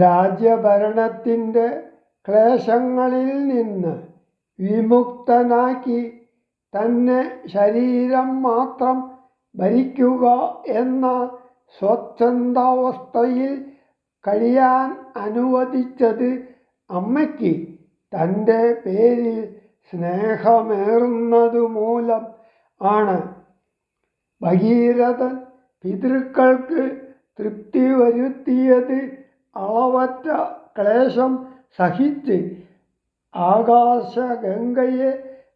രാജ്യഭരണത്തിൻ്റെ ക്ലേശങ്ങളിൽ നിന്ന് വിമുക്തനാക്കി തന്നെ ശരീരം മാത്രം ഭരിക്കുക എന്ന സ്വച്ഛന്ദാവസ്ഥയിൽ കഴിയാൻ അനുവദിച്ചത് അമ്മയ്ക്ക് തൻ്റെ പേരിൽ സ്നേഹമേറുന്നതുമൂലം ആണ്. ഭഗീരഥൻ പിതൃക്കൾക്ക് തൃപ്തി വരുത്തിയത് അളവറ്റ ക്ലേശം സഹിച്ച് ആകാശഗംഗയെ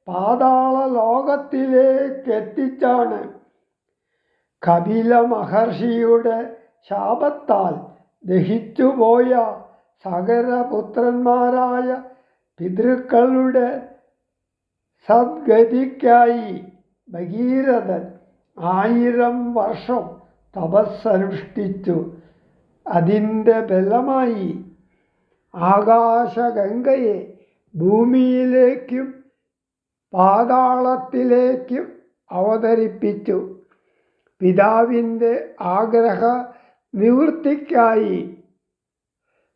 പാതാള ലോകത്തിലേക്കെത്തിച്ചാണ്. കപില മഹർഷിയുടെ ശാപത്താൽ ദഹിച്ചുപോയ സകരപുത്രന്മാരായ പിതൃക്കളുടെ സദ്ഗതിക്കായി ഭഗീരഥൻ 1000 വർഷം തപസ്സനുഷ്ഠിച്ചു. അതിൻ്റെ ഫലമായി ആകാശഗംഗയെ ഭൂമിയിലേക്കും പാതാളത്തിലേക്കും അവതരിപ്പിച്ചു. പിതാവിൻ്റെ ആഗ്രഹ നിവൃത്തിക്കായി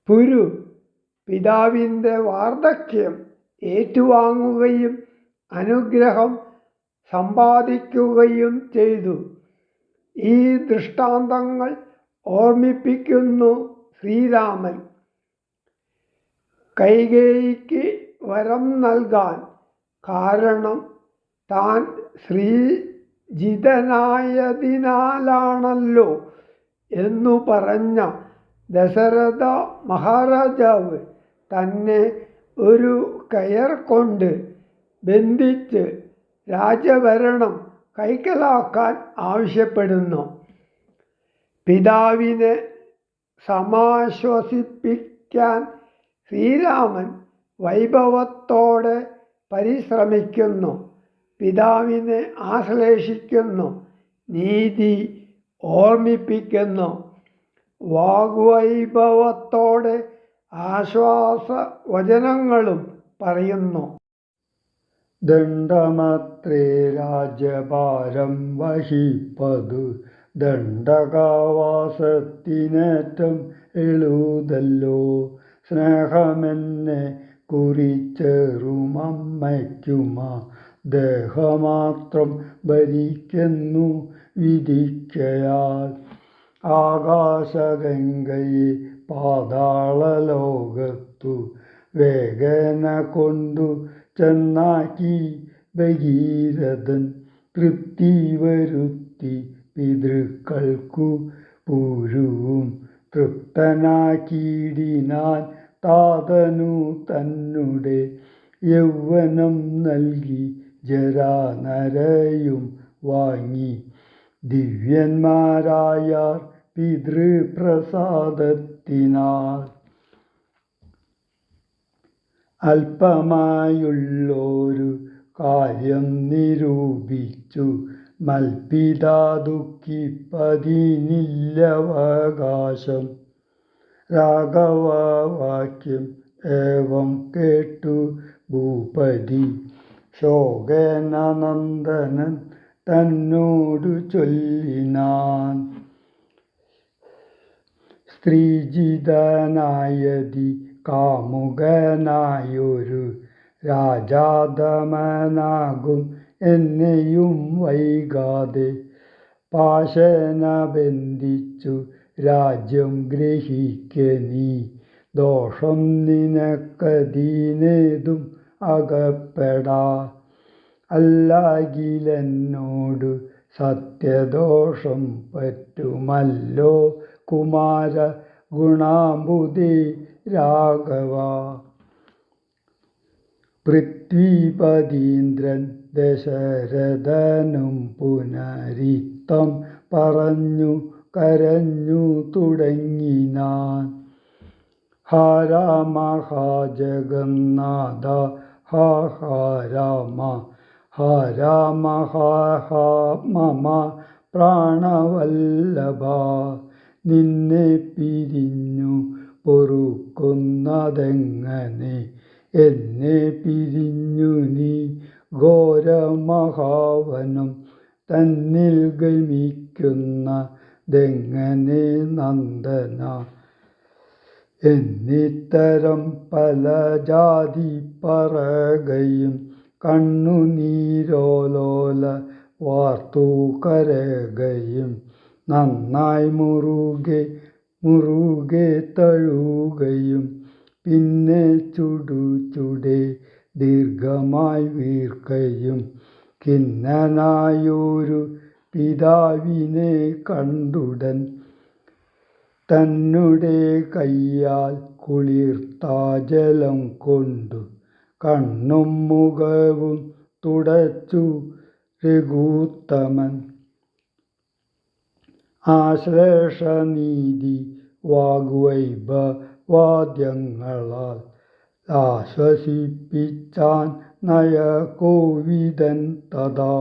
പുരു പിതാവിൻ്റെ വാർദ്ധക്യം ഏറ്റുവാങ്ങുകയും അനുഗ്രഹം സമ്പാദിക്കുകയും ചെയ്തു. ഈ ദൃഷ്ടാന്തങ്ങൾ ഓർമ്മിപ്പിക്കുന്നു ശ്രീരാമൻ കൈകേയിക്ക് വരം നൽകാൻ കാരണം താൻ ശ്രീജിതനായതിനാലാണല്ലോ എന്നു പറഞ്ഞ ദശരഥ മഹാരാജാവ് തന്നെ ഒരു കയർ കൊണ്ട് ബന്ധിച്ച് രാജഭരണം കൈക്കലാക്കാൻ ആവശ്യപ്പെടുന്നു. പിതാവിനെ സമാശ്വസിപ്പിക്കാൻ ശ്രീരാമൻ വൈഭവത്തോടെ പരിശ്രമിക്കുന്നു. പിതാവിനെ ആശ്ലേഷിക്കുന്നു, നീതി ഓർമ്മിപ്പിക്കുന്നു, വാഗ്വൈഭവത്തോടെ ആശ്വാസവചനങ്ങളും പറയുന്നു. ദണ്ഡമത്രേ രാജ്യഭാരം വഹിപ്പതു ദണ്ഡകാവാസത്തിനേറ്റം എളുതല്ലോ. സ്നേഹമെന്നെ കുറിച്ചെറുമമ്മയ്ക്കുമാ ദേഹമാത്രം ഭരിക്കുന്നു വിധിക്കയാൽ. ആകാശഗംഗയെ പാതാളലോകത്തു വേഗേന കൊണ്ടു ചെന്നാക്കി ഭഗീരഥൻ തൃപ്തി വരുത്തി പിതൃക്കൾക്കു പുരുവും തൃപ്തനാക്കിയിടിനാൻ. താതനു തന്നുടെ യൗവനം നൽകി ജരാനരയും വാങ്ങി ദിവ്യന്മാരായാർ പിതൃപ്രസാദത്തിനാൽ. അല്പമായുള്ളൊരു കാര്യം നിരൂപിച്ചു മൽപിതാ ദുഃഖിപ്പതിനില്ലവകാശം. രാഘവവാക്യം ഏവം കേട്ടു ഭൂപതി ശോകേന നന്ദനൻ തന്നോടു ചൊല്ലിനാൻ. സ്ത്രീജിതനായതി കാമുകനായൊരു രാജാധമനാകും എന്നെയും വൈകാതെ പാശേന ബന്ധിച്ചു രാജ്യം ഗ്രഹിക്ക നീ. ദോഷം നിനക്കതിനേതും അകപ്പെടാ. അല്ലാകിലെന്നോടു സത്യദോഷം പറ്റുമല്ലോ കുമാര ഗുണാംബുദേ രാഘവ. പൃഥ്വീപതീന്ദ്രൻ ദശരഥനും പുനരിത്തം പറഞ്ഞു കരഞ്ഞു തുടങ്ങിനാൻ. ഹാ രാമ ഹാ ജഗന്നാഥ ഹാ ഹാ രാമ ഹാ രാമ ഹാ ഹാ മമ പ്രാണവല്ലഭ. നിന്നെ പിരിഞ്ഞു പൊറുക്കുന്നതെങ്ങനെ, എന്നെ പിരിഞ്ഞു നീ ഘോരമഹാവനം തന്നിൽ ഗമിക്കുന്നതെങ്ങനെ നന്ദന. എന്നിത്തരം പല ജാതി പറകയും കണ്ണുനീരോലോല വാർത്തു കരകയും നന്നായി മുറുകെ തഴുകയും പിന്നെ ചുടുചുടെ ദീർഘമായി വീർക്കയും ഖിന്നനായൊരു പിതാവിനെ കണ്ടുടൻ തന്നെ കയ്യാൽ കുളിർത്ത ജലം കൊണ്ടു കണ്ണും മുഖവും തുടച്ചു രഘുത്തമൻ. ആശ്ലേഷനീതി വാഗ്വൈഭവാദ്യങ്ങളാൽ ആശ്വസിപ്പിച്ചാൻ നയകോവിദൻ തഥാ.